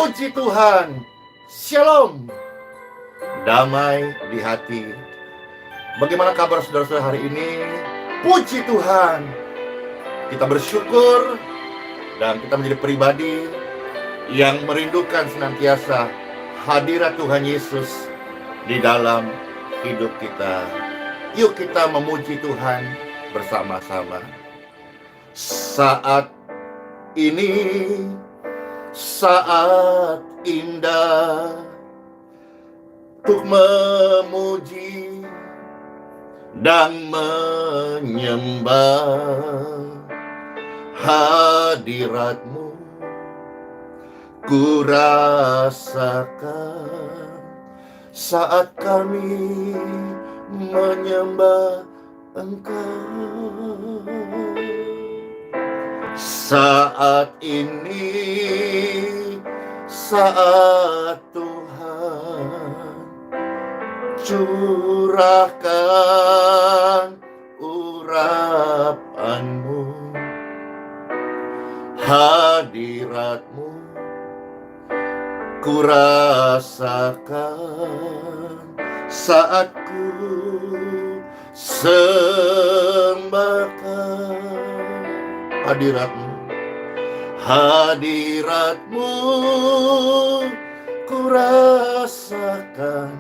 Puji Tuhan. Shalom. Damai di hati. Bagaimana kabar saudara-saudara hari ini? Puji Tuhan. Kita bersyukur dan kita menjadi pribadi yang merindukan senantiasa hadirat Tuhan Yesus di dalam hidup kita. Yuk kita memuji Tuhan bersama-sama. Saat ini saat indah untuk memuji dan menyembah hadirat-Mu. Ku rasakan saat kami menyembah Engkau. Saat ini saat Tuhan curahkan urapan-Mu, hadirat-Mu ku rasakan saat ku sembahkan hadirat-Mu. Hadirat-Mu ku rasakan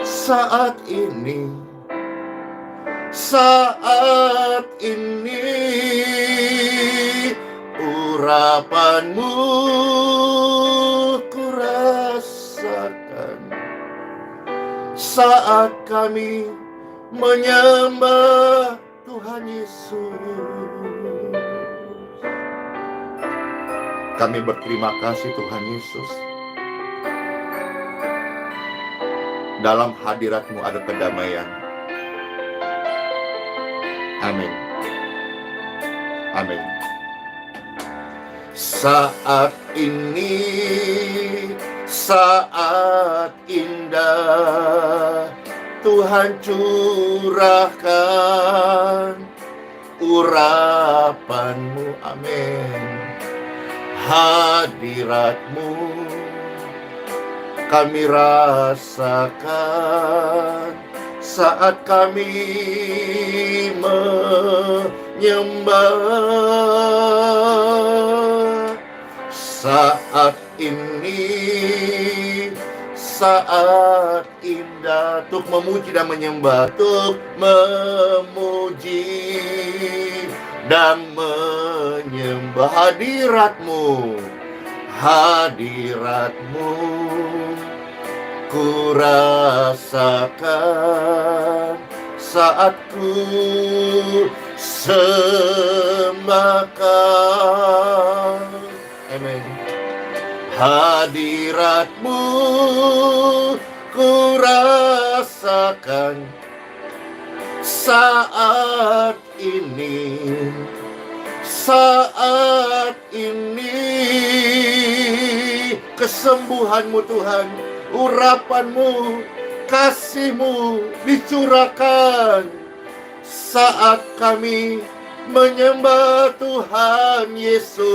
saat ini, saat ini urapan-Mu ku rasakan saat kami menyembah Tuhan Yesus. Kami berterima kasih Tuhan Yesus. Dalam hadirat-Mu ada kedamaian. Amin. Amin. Saat ini saat indah Tuhan curahkan urapan-Mu. Amin. Hadirat-Mu kami rasakan saat kami menyembah. Saat ini saat indah untuk memuji dan menyembah, untuk memuji dan menyembah hadirat-Mu. Hadirat-Mu ku rasakan saat ku sembahkan. Amin. Hadirat-Mu ku rasakan saat ini, saat ini kesembuhan-Mu Tuhan, urapan-Mu, kasih-Mu dicurahkan saat kami menyembah Tuhan Yesus.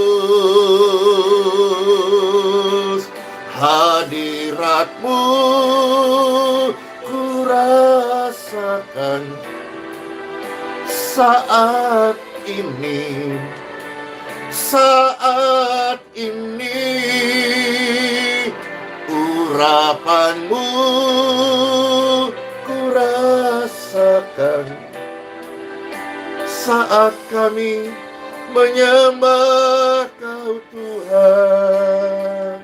Hadirat-Mu ku rasakan saat ini, saat ini urapan-Mu ku rasakan saat kami menyembah Kau Tuhan.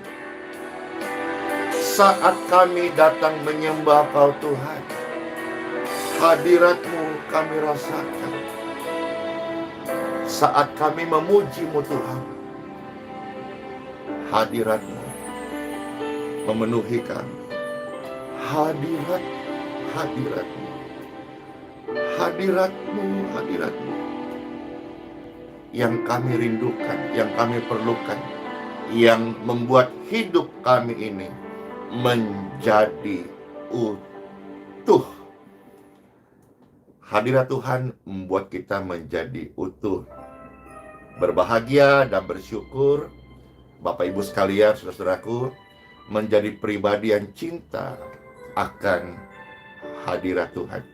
Saat kami datang menyembah Kau Tuhan, hadirat-Mu kami rasakan. Saat kami memuji-Mu Tuhan, hadirat-Mu memenuhi kami. Hadirat-Mu, hadirat-Mu, hadirat-Mu yang kami rindukan, yang kami perlukan, yang membuat hidup kami ini menjadi utuh. Hadirat Tuhan membuat kita menjadi utuh, berbahagia dan bersyukur Bapak Ibu sekalian, saudara-saudaraku, menjadi pribadi yang cinta akan hadirat Tuhan.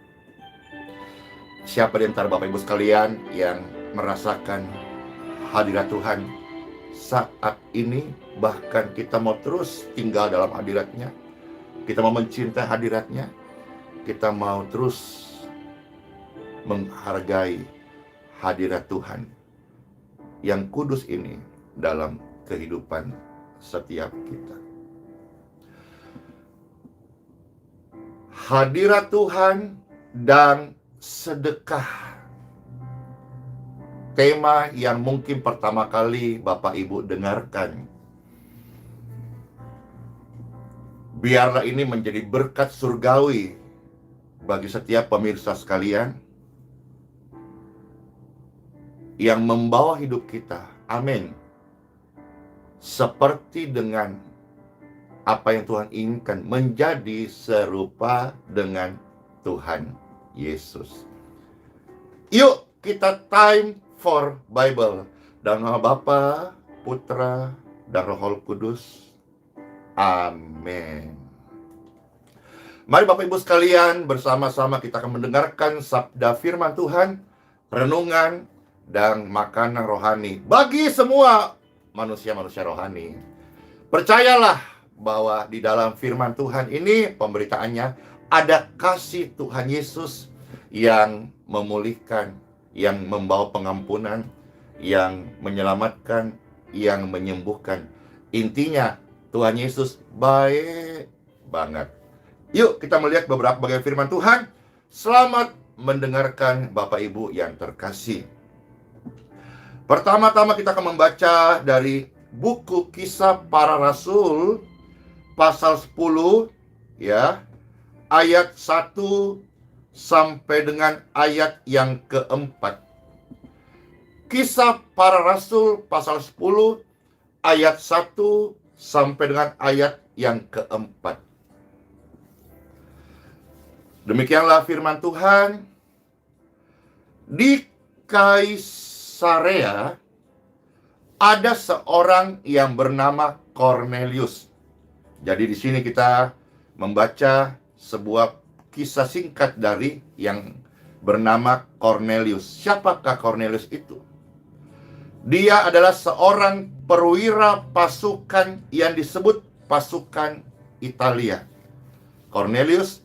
Siapa di antara Bapak Ibu sekalian yang merasakan hadirat Tuhan saat ini, bahkan kita mau terus tinggal dalam hadiratnya, kita mau mencintai hadiratnya, kita mau terus menghargai hadirat Tuhan yang kudus ini dalam kehidupan setiap kita. Hadirat Tuhan dan sedekah. Tema yang mungkin pertama kali Bapak Ibu dengarkan. Biarlah ini menjadi berkat surgawi bagi setiap pemirsa sekalian yang membawa hidup kita, amin, seperti dengan apa yang Tuhan inginkan, menjadi serupa dengan Tuhan Yesus. Yuk kita time for Bible. Dalam nama Bapa, Putra, dan Roh Kudus. Amin. Mari Bapak Ibu sekalian, bersama-sama kita akan mendengarkan sabda firman Tuhan, renungan, dan makanan rohani bagi semua manusia-manusia rohani. Percayalah bahwa di dalam firman Tuhan ini, pemberitaannya, ada kasih Tuhan Yesus yang memulihkan, yang membawa pengampunan, yang menyelamatkan, yang menyembuhkan. Intinya, Tuhan Yesus baik banget. Yuk kita melihat beberapa bagian firman Tuhan. Selamat mendengarkan Bapak Ibu yang terkasih. Pertama-tama kita akan membaca dari buku Kisah Para Rasul pasal 10 ya, ayat 1 sampai dengan ayat yang keempat. Kisah Para Rasul pasal 10 ayat 1 sampai dengan ayat yang keempat. Demikianlah firman Tuhan. Di Kaisarea ada seorang yang bernama Kornelius. Jadi di sini kita membaca sebuah kisah singkat dari yang bernama Kornelius. Siapakah Kornelius itu? Dia adalah seorang perwira pasukan yang disebut pasukan Italia. Kornelius,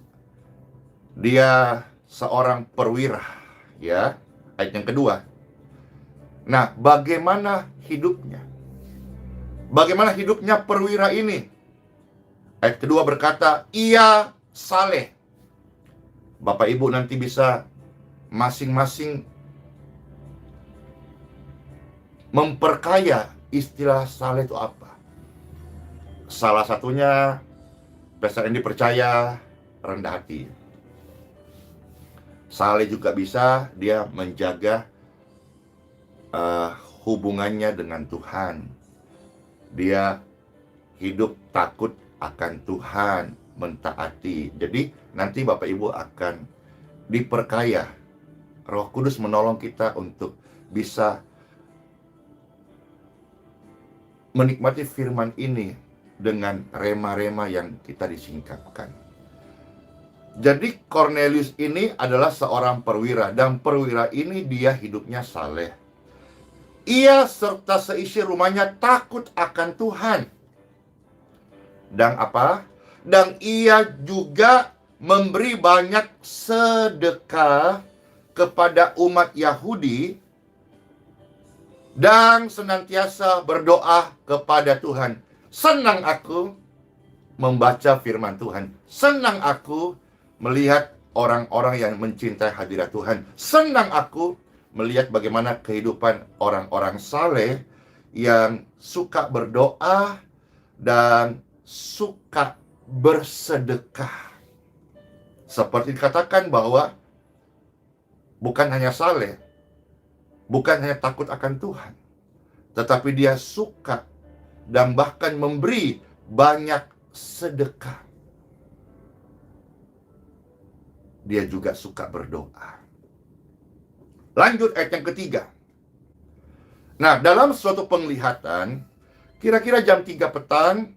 dia seorang perwira, ya. Ayat yang kedua. Nah, bagaimana hidupnya? Bagaimana hidupnya perwira ini? Ayat kedua berkata, ia saleh. Bapak Ibu nanti bisa masing-masing memperkaya istilah saleh itu apa. Salah satunya, Pastor Andy percaya rendah hati. Saleh juga bisa dia menjaga hubungannya dengan Tuhan. Dia hidup takut akan Tuhan, mentaati. Jadi nanti Bapak Ibu akan diperkaya. Roh Kudus menolong kita untuk bisa menikmati firman ini dengan rema-rema yang kita disingkapkan. Jadi Kornelius ini adalah seorang perwira, dan perwira ini dia hidupnya saleh. Ia serta seisi rumahnya takut akan Tuhan. Dan apa? Dan ia juga memberi banyak sedekah kepada umat Yahudi dan senantiasa berdoa kepada Tuhan. Senang aku membaca firman Tuhan. Senang aku melihat orang-orang yang mencintai hadirat Tuhan. Senang aku melihat bagaimana kehidupan orang-orang saleh yang suka berdoa dan suka bersedekah. Seperti dikatakan bahwa bukan hanya saleh, bukan hanya takut akan Tuhan, tetapi dia suka dan bahkan memberi banyak sedekah. Dia juga suka berdoa. Lanjut ayat yang ketiga. Nah, dalam suatu penglihatan, Kira-kira jam 3 petang,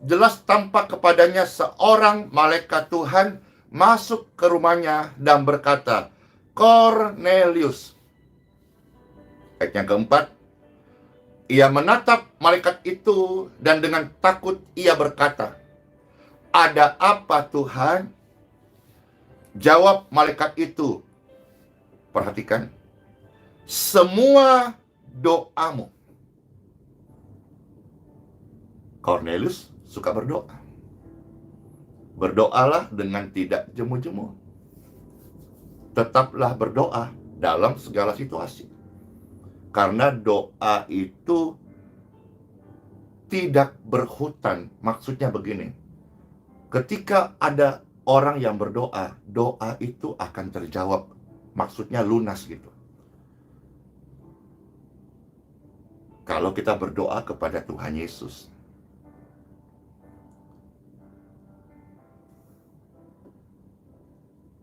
jelas tampak kepadanya seorang malaikat Tuhan masuk ke rumahnya dan berkata, Cornelius. Ayat yang keempat, ia menatap malaikat itu dan dengan takut ia berkata, ada apa Tuhan? Jawab malaikat itu, perhatikan, semua doamu. Cornelius suka berdoa. Berdoalah dengan tidak jemu-jemu. Tetaplah berdoa dalam segala situasi. Karena doa itu tidak berhutan. Maksudnya begini, ketika ada orang yang berdoa, doa itu akan terjawab. Maksudnya lunas gitu. Kalau kita berdoa kepada Tuhan Yesus.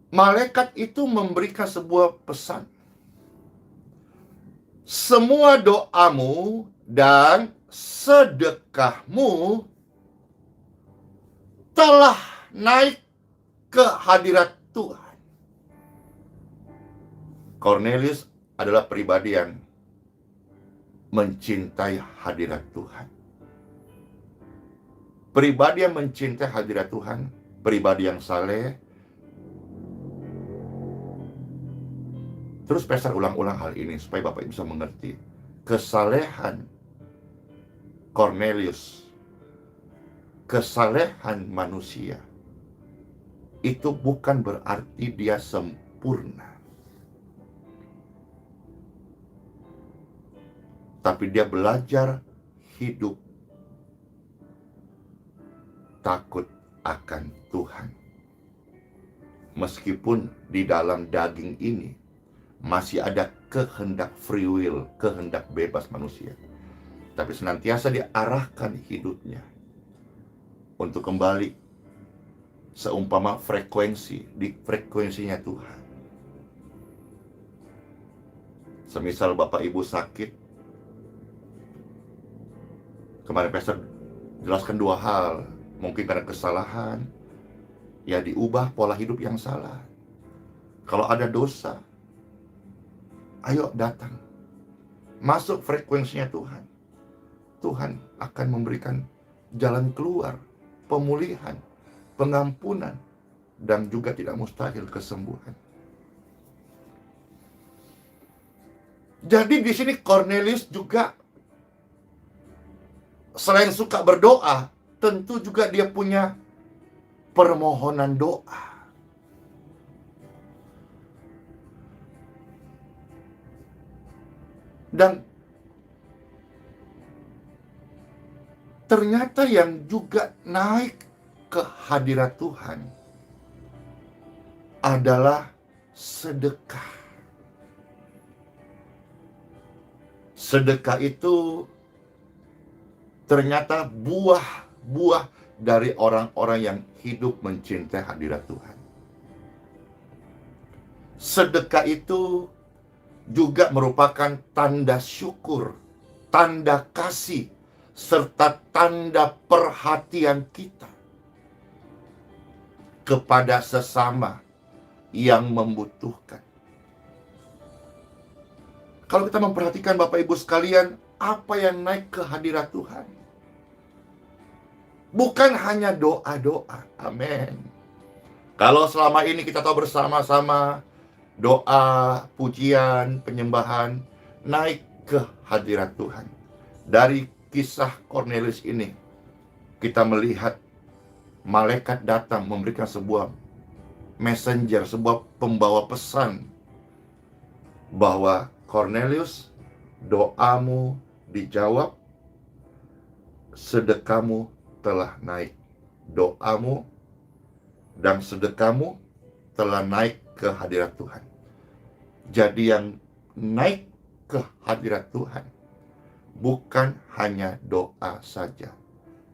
Malaikat itu memberikan sebuah pesan. Semua doamu dan sedekahmu telah naik ke hadirat Tuhan. Cornelius adalah pribadi yang mencintai hadirat Tuhan. Pribadi yang mencintai hadirat Tuhan, pribadi yang saleh. Terus Pastor ulang-ulang hal ini supaya Bapak bisa mengerti. Kesalehan Cornelius, kesalehan manusia, itu bukan berarti dia sempurna. Tapi dia belajar hidup takut akan Tuhan. Meskipun di dalam daging ini masih ada kehendak free will, kehendak bebas manusia. Tapi senantiasa diarahkan hidupnya untuk kembali seumpama di frekuensinya Tuhan. Semisal Bapak Ibu sakit, kemarin Pastor jelaskan dua hal. Mungkin karena kesalahan, ya diubah pola hidup yang salah. Kalau ada dosa, ayo datang, masuk frekuensinya Tuhan. Tuhan akan memberikan jalan keluar, pemulihan, pengampunan, dan juga tidak mustahil kesembuhan. Jadi di sini Cornelius juga selain suka berdoa, tentu juga dia punya permohonan doa. Dan ternyata yang juga naik ke hadirat Tuhan adalah sedekah. Sedekah itu ternyata buah dari orang-orang yang hidup mencintai hadirat Tuhan. Sedekah itu juga merupakan tanda syukur, tanda kasih, serta tanda perhatian kita kepada sesama yang membutuhkan. Kalau kita memperhatikan Bapak Ibu sekalian, apa yang naik ke hadirat Tuhan? Bukan hanya doa-doa, amin. Kalau selama ini kita tahu bersama-sama, doa, pujian, penyembahan naik ke hadirat Tuhan. Dari kisah Cornelius ini, kita melihat malaikat datang memberikan sebuah messenger, sebuah pembawa pesan bahwa Cornelius, doamu dijawab, sedekahmu telah naik. Doamu dan sedekahmu telah naik ke hadirat Tuhan. Jadi yang naik ke hadirat Tuhan bukan hanya doa saja.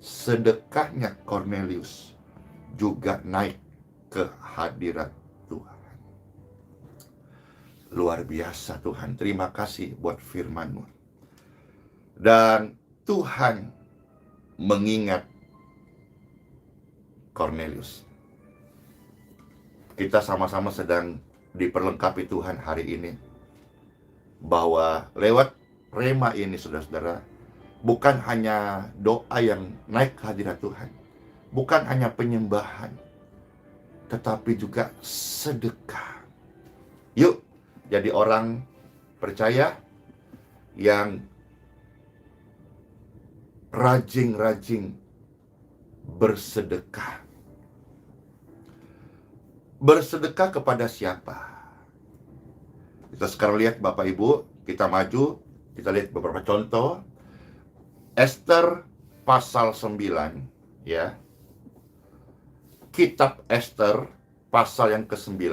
Sedekahnya Cornelius juga naik ke hadirat Tuhan. Luar biasa Tuhan, terima kasih buat firman-Mu. Dan Tuhan mengingat Kornelius. Kita sama-sama sedang diperlengkapi Tuhan hari ini, bahwa lewat rema ini, saudara-saudara, bukan hanya doa yang naik ke hadirat Tuhan, bukan hanya penyembahan, tetapi juga sedekah. Yuk, jadi orang percaya yang rajin-rajin bersedekah. Bersedekah kepada siapa? Kita sekarang lihat Bapak Ibu, kita maju, kita lihat beberapa contoh. Ester pasal 9, ya. Kitab Ester pasal yang ke-9,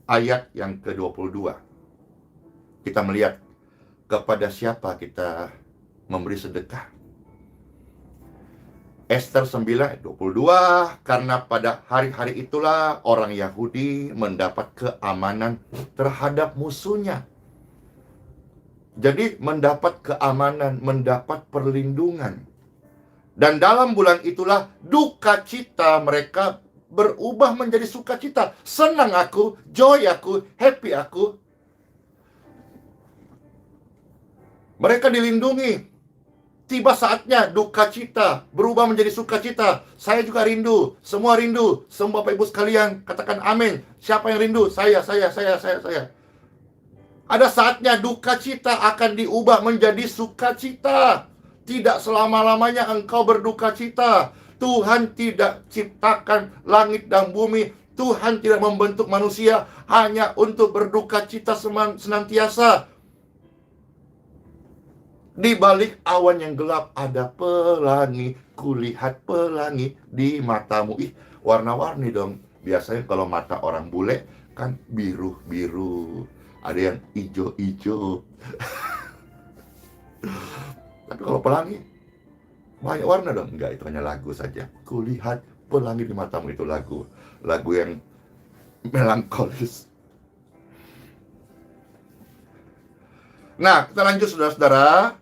ayat yang ke-22. Kita melihat kepada siapa kita memberi sedekah. Ester 9 ayat 22, karena pada hari-hari itulah orang Yahudi mendapat keamanan terhadap musuhnya. Jadi mendapat keamanan, mendapat perlindungan. Dan dalam bulan itulah duka cita mereka berubah menjadi sukacita. Senang aku, joy aku, happy aku. Mereka dilindungi. Tiba saatnya duka cita berubah menjadi sukacita. Saya juga rindu, semua rindu. Semua Bapak Ibu sekalian katakan amin. Siapa yang rindu? Saya. Ada saatnya duka cita akan diubah menjadi sukacita. Tidak selama-lamanya engkau berduka cita. Tuhan tidak ciptakan langit dan bumi. Tuhan tidak membentuk manusia hanya untuk berduka cita senantiasa. Di balik awan yang gelap ada pelangi, kulihat pelangi di matamu. Ih, warna-warni dong. Biasanya kalau mata orang bule kan biru-biru, ada yang hijau-hijau. Tapi kalau pelangi banyak warna dong. Enggak, itu hanya lagu saja. Kulihat pelangi di matamu, itu lagu yang melankolis. Nah, kita lanjut saudara-saudara.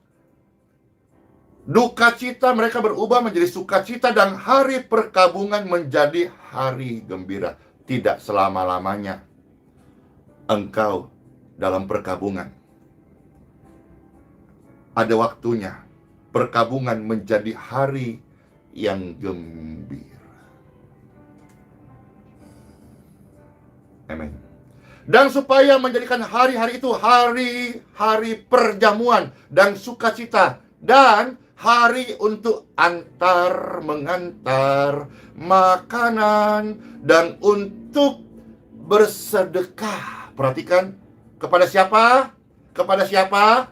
Duka cita mereka berubah menjadi sukacita dan hari perkabungan menjadi hari gembira. Tidak selama-lamanya engkau dalam perkabungan. Ada waktunya perkabungan menjadi hari yang gembira. Amin. Dan supaya menjadikan hari-hari itu hari-hari perjamuan dan sukacita, dan hari untuk mengantar makanan, dan untuk bersedekah. Perhatikan, kepada siapa? Kepada siapa?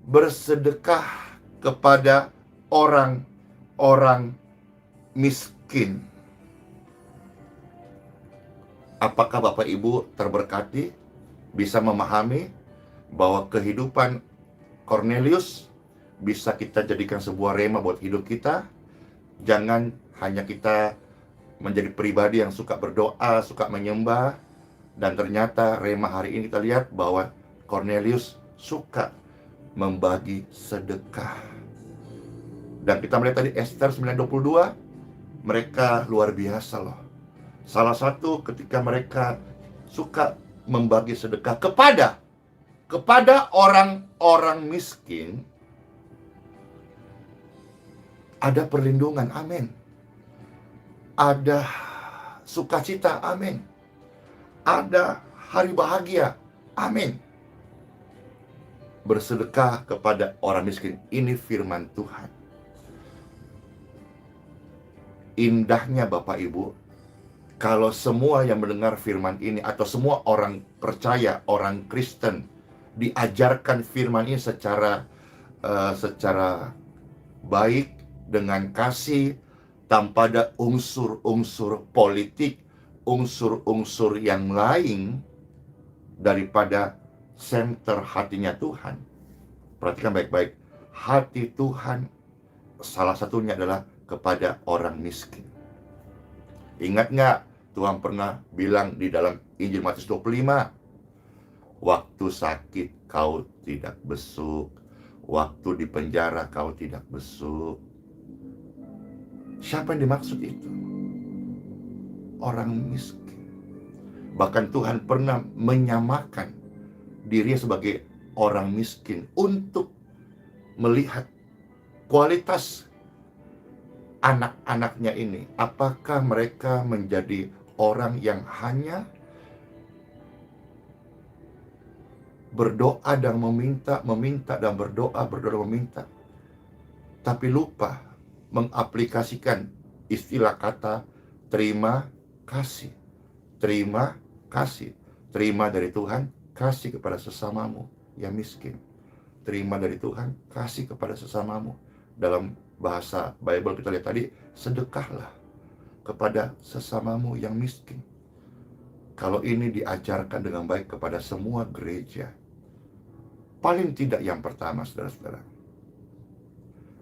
Bersedekah kepada orang-orang miskin. Apakah Bapak Ibu terberkati bisa memahami bahwa kehidupan Kornelius bisa kita jadikan sebuah rema buat hidup kita? Jangan hanya kita menjadi pribadi yang suka berdoa, suka menyembah, dan ternyata rema hari ini kita lihat bahwa Kornelius suka membagi sedekah. Dan kita melihat tadi Ester 9:22, mereka luar biasa loh. Salah satu ketika mereka suka membagi sedekah kepada orang-orang miskin, ada perlindungan, amin. Ada sukacita, amin. Ada hari bahagia, amin. Bersedekah kepada orang miskin, ini firman Tuhan. Indahnya Bapak Ibu, kalau semua yang mendengar firman ini, atau semua orang percaya, orang Kristen, diajarkan firman ini secara baik, dengan kasih, tanpa ada unsur-unsur politik, unsur-unsur yang lain daripada senter hatinya Tuhan. Perhatikan baik-baik, hati Tuhan salah satunya adalah kepada orang miskin. Ingat nggak, Tuhan pernah bilang di dalam Injil Matius 25, waktu sakit kau tidak besuk, waktu di penjara kau tidak besuk. Siapa yang dimaksud itu? Orang miskin. Bahkan Tuhan pernah menyamakan dirinya sebagai orang miskin untuk melihat kualitas anak-anaknya ini. Apakah mereka menjadi orang yang hanya berdoa dan meminta dan berdoa dan meminta, tapi lupa mengaplikasikan istilah kata terima kasih. Terima kasih. Terima dari Tuhan, kasih kepada sesamamu yang miskin. Terima dari Tuhan, kasih kepada sesamamu. Dalam bahasa Bible kita lihat tadi, sedekahlah kepada sesamamu yang miskin. Kalau ini diajarkan dengan baik kepada semua gereja, paling tidak yang pertama, saudara-saudara,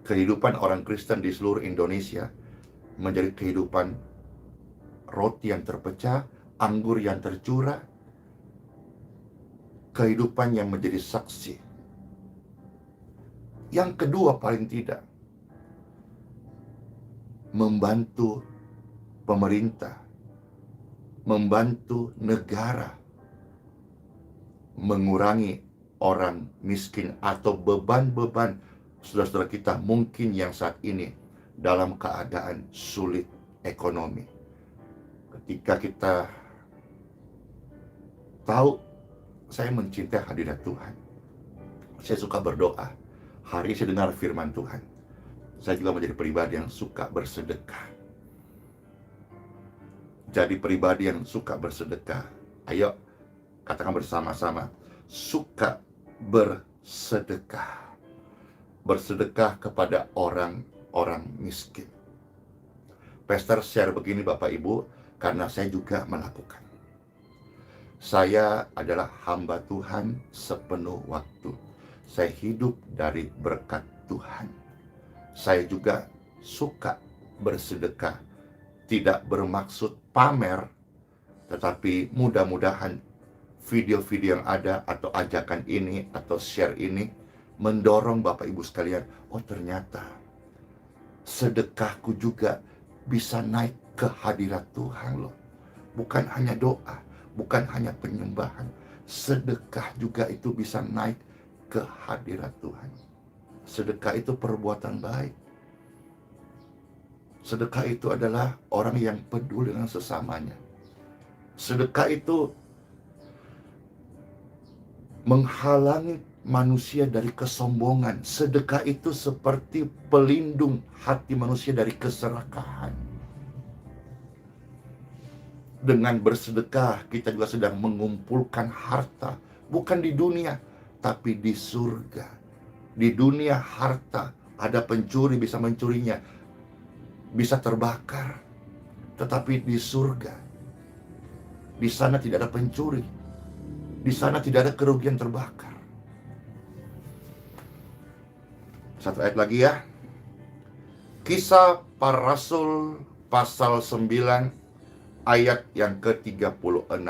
kehidupan orang Kristen di seluruh Indonesia menjadi kehidupan roti yang terpecah, anggur yang tercurah, kehidupan yang menjadi saksi. Yang kedua, paling tidak, membantu pemerintah, membantu negara mengurangi orang miskin atau beban-beban saudara-saudara kita mungkin yang saat ini dalam keadaan sulit ekonomi. Ketika kita tahu, saya mencintai hadirat Tuhan, saya suka berdoa. Hari ini saya dengar firman Tuhan, saya juga menjadi pribadi yang suka bersedekah. Jadi pribadi yang suka bersedekah. Ayo katakan bersama-sama, suka bersedekah. Bersedekah kepada orang-orang miskin. Pastor share begini Bapak Ibu, karena saya juga melakukan. Saya adalah hamba Tuhan sepenuh waktu. Saya hidup dari berkat Tuhan. Saya juga suka bersedekah. Tidak bermaksud pamer, tetapi mudah-mudahan video-video yang ada atau ajakan ini atau share ini mendorong Bapak Ibu sekalian, oh ternyata sedekahku juga bisa naik ke hadirat Tuhan loh. Bukan hanya doa, bukan hanya penyembahan, sedekah juga itu bisa naik ke hadirat Tuhan. Sedekah itu perbuatan baik. Sedekah itu adalah orang yang peduli dengan sesamanya. Sedekah itu menghalangi manusia dari kesombongan. Sedekah itu seperti pelindung hati manusia dari keserakahan. Dengan bersedekah, kita juga sedang mengumpulkan harta. Bukan di dunia, tapi di surga. Di dunia harta, ada pencuri bisa mencurinya, bisa terbakar. Tetapi di surga, di sana tidak ada pencuri, di sana tidak ada kerugian terbakar. Satu ayat lagi ya. Kisah Para Rasul pasal 9 ayat yang ke-36.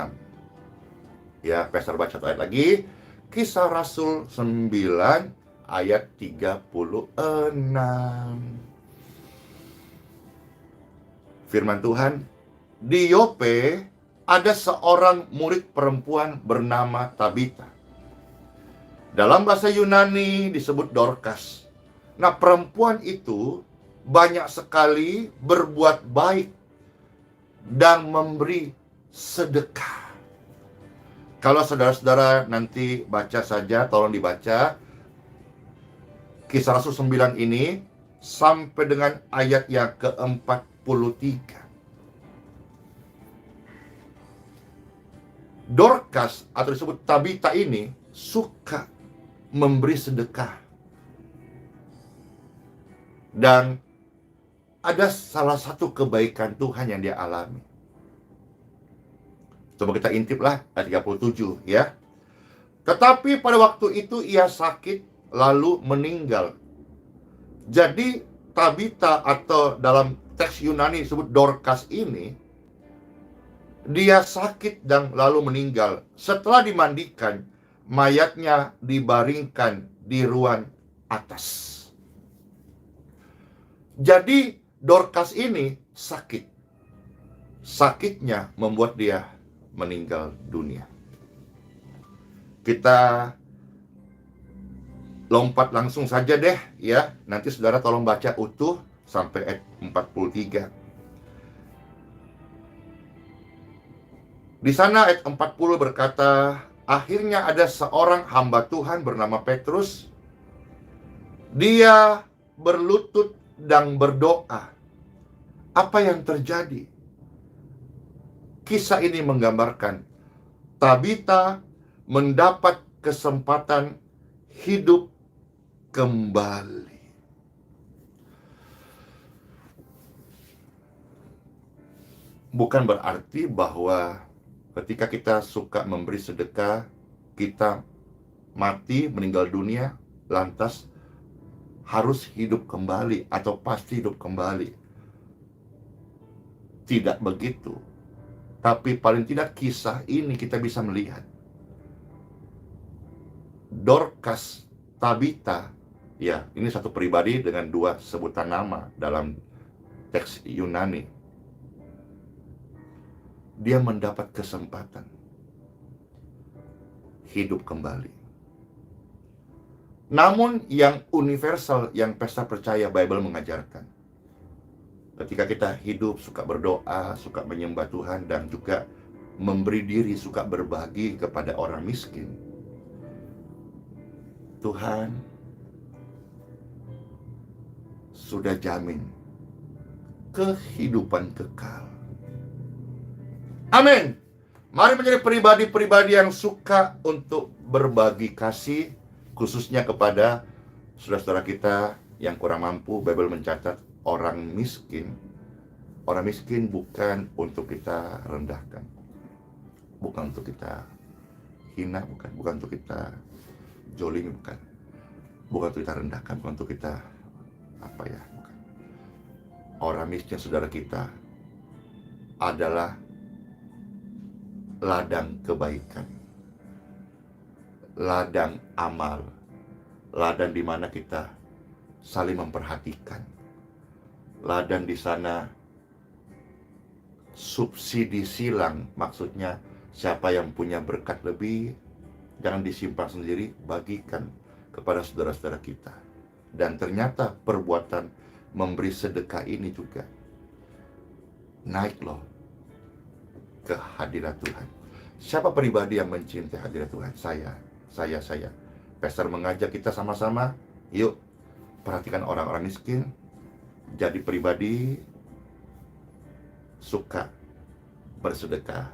Ya, Pastor baca satu ayat lagi. Kisah Rasul 9 ayat 36. Firman Tuhan, di Yope ada seorang murid perempuan bernama Tabita. Dalam bahasa Yunani disebut Dorcas. Nah, perempuan itu banyak sekali berbuat baik dan memberi sedekah. Kalau saudara-saudara nanti baca saja, tolong dibaca Kisah Rasul 9 ini sampai dengan ayat yang ke-43. Dorcas atau disebut Tabita ini suka memberi sedekah. Dan ada salah satu kebaikan Tuhan yang dia alami. Coba kita intiplah ayat 37 ya. Tetapi pada waktu itu ia sakit lalu meninggal. Jadi Tabita atau dalam teks Yunani disebut Dorcas ini, dia sakit dan lalu meninggal. Setelah dimandikan, mayatnya dibaringkan di ruang atas. Jadi Dorcas ini sakit. Sakitnya membuat dia meninggal dunia. Kita lompat langsung saja deh ya. Nanti saudara tolong baca utuh sampai ayat 43. Di sana ayat 40 berkata, akhirnya ada seorang hamba Tuhan bernama Petrus. Dia berlutut dan berdoa. Apa yang terjadi? Kisah ini menggambarkan Tabita mendapat kesempatan hidup kembali. Bukan berarti bahwa ketika kita suka memberi sedekah, kita mati, meninggal dunia, lantas harus hidup kembali atau pasti hidup kembali. Tidak begitu. Tapi paling tidak kisah ini kita bisa melihat Dorcas, Tabita, ya ini satu pribadi dengan dua sebutan nama dalam teks Yunani. Dia mendapat kesempatan hidup kembali. Namun yang universal, yang pesta percaya Bible mengajarkan, ketika kita hidup suka berdoa, suka menyembah Tuhan, dan juga memberi diri, suka berbagi kepada orang miskin, Tuhan sudah jamin kehidupan kekal. Amin. Mari menjadi pribadi-pribadi yang suka untuk berbagi kasih, khususnya kepada saudara-saudara kita yang kurang mampu. Bible mencatat orang miskin. Orang miskin bukan untuk kita rendahkan, bukan untuk kita hina, bukan untuk kita jolimi, bukan untuk kita rendahkan, bukan untuk kita bukan. Orang miskin saudara kita adalah ladang kebaikan, ladang amal, ladang di mana kita saling memperhatikan, ladang di sana subsidi silang, maksudnya siapa yang punya berkat lebih jangan disimpan sendiri, bagikan kepada saudara-saudara kita. Dan ternyata perbuatan memberi sedekah ini juga naik loh ke hadirat Tuhan. Siapa pribadi yang mencintai hadirat Tuhan? Saya. Pastor mengajak kita sama-sama, yuk perhatikan orang-orang miskin, jadi pribadi suka bersedekah.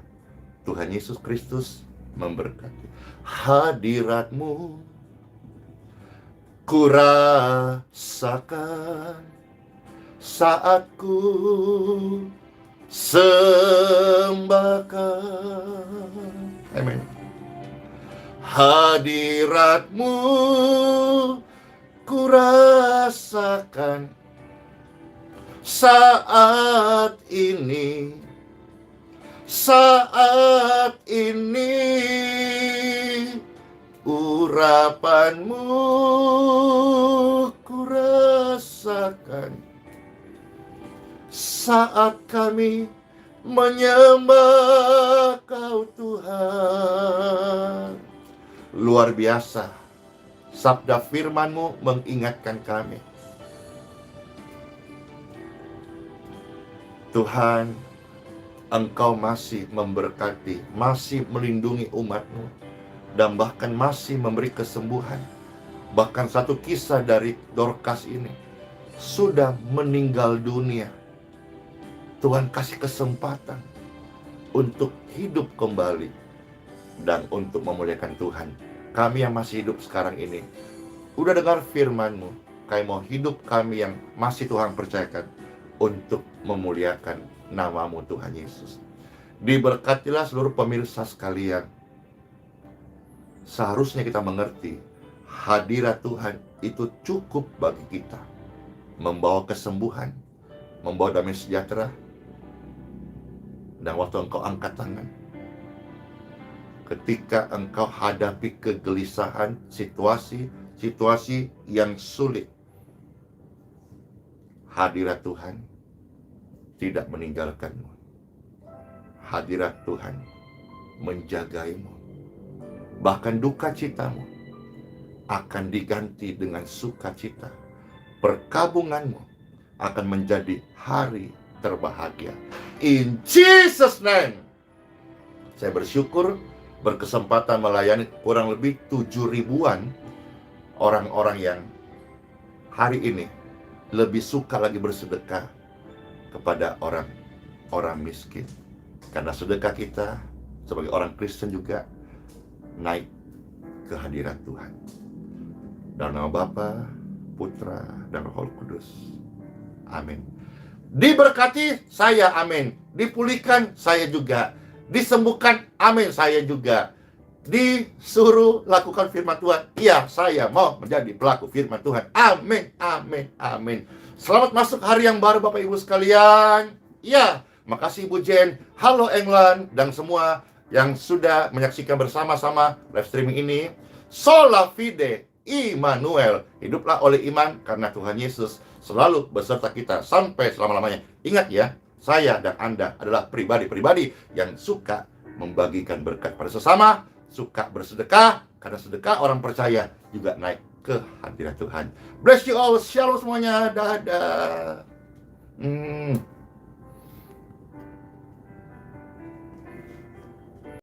Tuhan Yesus Kristus memberkati. Hadirat-Mu ku rasakan saat ku sembahkan. Amin. Hadirat-Mu ku rasakan saat ini, urapan-Mu ku rasakan saat kami menyembah Kau Tuhan. Luar biasa, sabda firman-Mu mengingatkan kami. Tuhan, Engkau masih memberkati, masih melindungi umat-Mu, dan bahkan masih memberi kesembuhan. Bahkan satu kisah dari Dorcas ini sudah meninggal dunia. Tuhan kasih kesempatan untuk hidup kembali dan untuk memuliakan Tuhan. Kami yang masih hidup sekarang ini, udah dengar firman-Mu, kami mau hidup kami yang masih Tuhan percayakan untuk memuliakan nama-Mu Tuhan Yesus. Diberkatilah seluruh pemirsa sekalian. Seharusnya kita mengerti hadirat Tuhan itu cukup bagi kita, membawa kesembuhan, membawa damai sejahtera. Dan waktu engkau angkat tangan, ketika engkau hadapi kegelisahan, situasi yang sulit, hadirat Tuhan tidak meninggalkanmu. Hadirat Tuhan menjagaimu. Bahkan duka citamu akan diganti dengan sukacita. Perkabunganmu akan menjadi hari terbahagia. In Jesus' name. Saya bersyukur berkesempatan melayani kurang lebih 7.000-an orang-orang yang hari ini lebih suka lagi bersedekah kepada orang miskin. Karena sedekah kita sebagai orang Kristen juga naik ke hadirat Tuhan. Dalam nama Bapa, Putra, dan Roh Kudus. Amin. Diberkati saya, amin. Dipulihkan saya juga. Disembuhkan, amin, saya juga. Disuruh lakukan firman Tuhan, iya, saya mau menjadi pelaku firman Tuhan. Amin, amin, amin. Selamat masuk hari yang baru Bapak Ibu sekalian. Ya, makasih Ibu Jen. Halo England dan semua yang sudah menyaksikan bersama-sama live streaming ini. Sola fide Immanuel. Hiduplah oleh iman karena Tuhan Yesus selalu beserta kita sampai selama-lamanya. Ingat ya, saya dan Anda adalah pribadi-pribadi yang suka membagikan berkat pada sesama, suka bersedekah, karena sedekah orang percaya juga naik ke hadirat Tuhan. Bless you all, shalom semuanya, dadah.